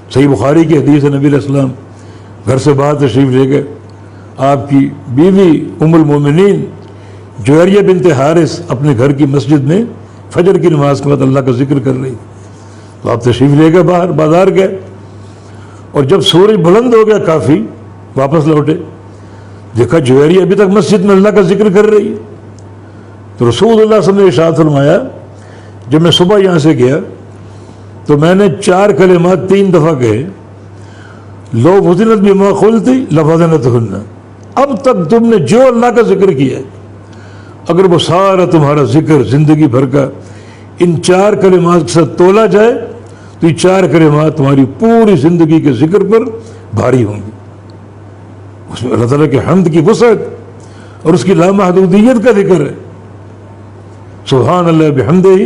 صحیح بخاری کی حدیث ہے، نبی علیہ السلام گھر سے باہر تشریف لے گئے، آپ کی بیوی ام المومنین جویریہ بنت حارث اپنے گھر کی مسجد میں فجر کی نماز کے بعد اللہ کا ذکر کر رہی، تو آپ تشریف لے گئے، باہر بازار گئے، اور جب سورج بلند ہو گیا کافی واپس لوٹے، دیکھا جویریہ ابھی تک مسجد میں اللہ کا ذکر کر رہی ہے۔ تو رسول اللہ صلی اللہ علیہ وسلم نے ارشاد فرمایا، جب میں صبح یہاں سے گیا تو میں نے 4 کلمات 3 دفعہ کہے، لو فزنت بما قلتی لفزنتہن، اب تک تم نے جو اللہ کا ذکر کیا ہے، اگر وہ سارا تمہارا ذکر زندگی بھر کا ان 4 کلمات کے ساتھ تولا جائے تو یہ 4 کلمات تمہاری پوری زندگی کے ذکر پر بھاری ہوں گی۔ اس میں اللہ تعالیٰ کے حمد کی وسعت اور اس کی لامحدودیت کا ذکر ہے۔ سبحان اللہ بحمدہ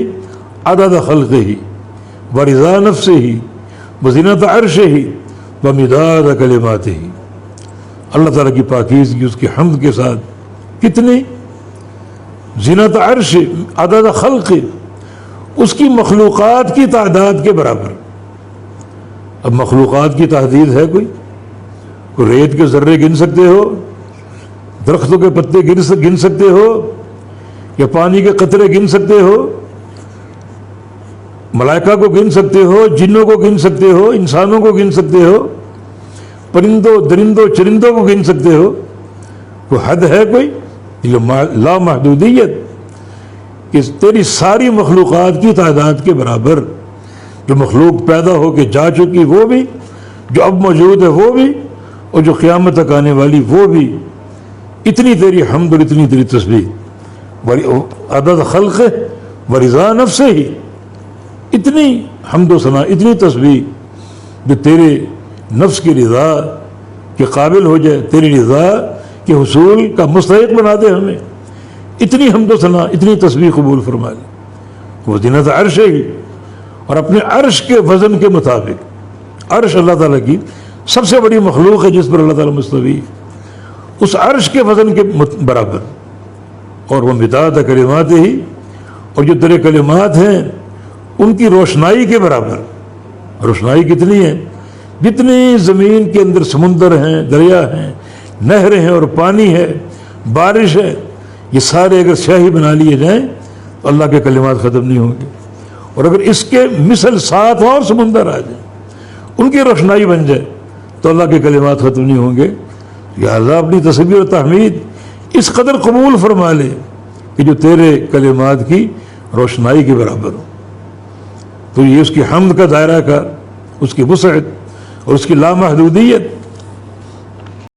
عدد خلقہ ورضا نفسہ وزنۃ عرشہ ومداد کلماتہ، اللہ تعالیٰ کی پاکیزگی، اس کی حمد کے ساتھ کتنی، زنۃ عرش عدد خلق، اس کی مخلوقات کی تعداد کے برابر۔ اب مخلوقات کی تعداد ہے کوئی ریت کے ذرے گن سکتے ہو، درختوں کے پتے گن سکتے ہو، یا پانی کے قطرے گن سکتے ہو، ملائکہ کو گن سکتے ہو، جنوں کو گن سکتے ہو، انسانوں کو گن سکتے ہو، پرندوں درندوں چرندوں کو گن سکتے ہو؟ کوئی حد ہے کوئی؟ لا محدودیت، کہ تیری ساری مخلوقات کی تعداد کے برابر، جو مخلوق پیدا ہو کے جا چکی وہ بھی، جو اب موجود ہے وہ بھی، اور جو قیامت تک آنے والی وہ بھی، اتنی تیری حمد اور اتنی تیری تسبیح، عدد خلق ورضا نفسہ ہی، اتنی حمد و ثنا، اتنی تسبیح جو تیرے نفس کی رضا کے قابل ہو جائے، تیری رضا کے حصول کا مستحق بنا دے ہمیں، اتنی حمد و ثنا، اتنی تسبیح قبول فرما لے۔ وہ زینت عرش ہی، اور اپنے عرش کے وزن کے مطابق، عرش اللہ تعالیٰ کی سب سے بڑی مخلوق ہے جس پر اللہ تعالیٰ مستوی، اس عرش کے وزن کے برابر، اور وہ مداد کلمات ہی، اور جو تیرے کلمات ہیں ان کی روشنائی کے برابر۔ روشنائی کتنی ہے؟ جتنی زمین کے اندر سمندر ہیں، دریا ہیں، نہریں ہیں اور پانی ہے، بارش ہے، یہ سارے اگر سیاہی بنا لیے جائیں تو اللہ کے کلمات ختم نہیں ہوں گے، اور اگر اس کے مثل 7 اور سمندر آ جائیں، ان کی روشنائی بن جائے تو اللہ کے کلمات ختم نہیں ہوں گے۔ لہٰذا اپنی تسبیح و تحمید اس قدر قبول فرما لے کہ جو تیرے کلمات کی روشنائی کے برابر ہو، تو یہ اس کی حمد کا دائرہ کا، اس کی وسعت اور اس کی لامحدودیت